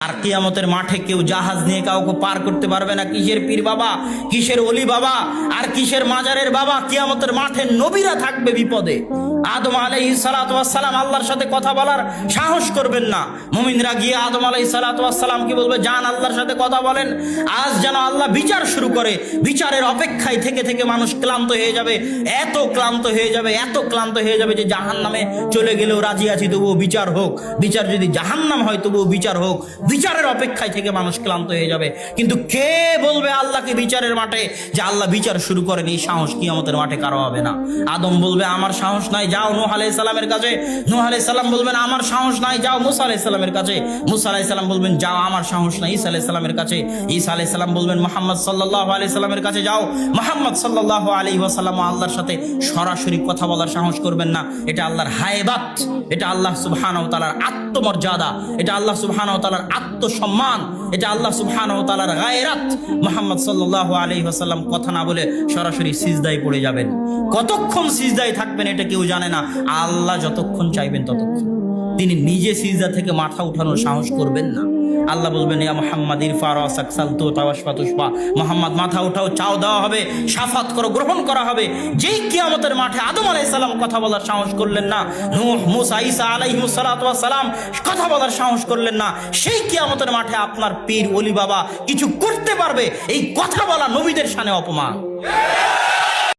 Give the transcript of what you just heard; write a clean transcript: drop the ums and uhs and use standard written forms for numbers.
আর কিয়ামতের মাঠে কেউ জাহাজ নিয়ে কাউকে পার করতে পারবে না। কিসের পীর বাবা, কিসের ওলি বাবা, আর কিসের মাজারের বাবা। কিয়ামতের মাঠে নবীরা থাকবে বিপদে। আদম আলাইহিস সালাতু ওয়াস সালাম আল্লাহর সাথে কথা বলার সাহস করবেন না। মুমিনরা গিয়ে আদম আলাইহিস সালাতু ওয়াস সালাম কি বলবে, যান আল্লাহর সাথে কথা বলেন। আজ যেন আল্লাহ বিচার শুরু করে। বিচারের অপেক্ষায় থেকে থেকে মানুষ ক্লান্ত হয়ে যাবে, এত ক্লান্ত হয়ে যাবে, এত ক্লান্ত হয়ে যাবে যে জাহান্নামে চলে গেলেও রাজি আছি, তবুও বিচার হোক। বিচার যদি জাহান্নাম হয় তবুও বিচার হোক। বিচারের অপেক্ষায় থেকে মানুষ ক্লান্ত হয়ে যাবে। কিন্তু কে বলবে আল্লাহকে বিচারের মাঠে যে আল্লাহ বিচার শুরু করেন? এই সাহস কিয়ামতের মাঠে কারো হবে না। আদম বলবে আমার সাহস নাই, যাও নূহ আলাইহিস সালামের কাছে। নূহ আলাইহিস সালাম বলবেন আমার সাহস নাই, যাও মুসা আলাইহিস সালামের কাছে। মুসা আলাইহিস সালাম বলবেন যাও আমার সাহস নাই, ঈসা আলাইহিস সালামের কাছে। ঈসা আলাইহিস সালাম বলবেন মুহাম্মদ সাল্লাল্লাহু আলাইহি সাল্লামের কাছে যাও। মুহাম্মদ সাল্লাল্লাহু আলাইহি ওয়াসাল্লাম আল্লাহর সাথে সরাসরি কথা বলার সাহস করবেন না। এটা আল্লাহর হায়বাত, এটা আল্লাহ সুবহানাহু ওয়া তাআলার আত্মমর্যাদা, এটা আল্লাহ সুবহানাহু ওয়া তাআলার আত্মসম্মান, এটা আল্লাহ সুবহানাহু ওয়া তাআলার গায়রাত। মুহাম্মদ সাল্লাল্লাহু আলাইহি ওয়াসাল্লাম কথা না বলে সরাসরি সিজদায় পড়ে যাবেন। কতক্ষণ সিজদায় থাকবেন এটা কেউ জানে না। আল্লাহ যতক্ষণ চাইবেন ততক্ষণ। তিনি নিজে সিজদা থেকে মাথা উঠানোর সাহস করবেন না। আল্লাহ বলবেন ইয়া মুহাম্মাদ ইরফা রাসাক সালতু তাওয়াশফা তুশফা। মুহাম্মদ মাথা উঠাও, চাও দেওয়া হবে, শাফাত করো, গ্রহণ করা হবে। যেই কিয়ামতের মাঠে আদম আলাইহিস সালাম কথা বলার সাহস করলেন না, নূহ, মুসা, ঈসা আলাইহিস সালাতু ওয়াস সালাম কথা বলার সাহস করলেন না, সেই কিয়ামতের মাঠে আপনার পীর ওলি বাবা কিছু করতে পারবে? এই কথা বলা নবীদের শানে অপমান।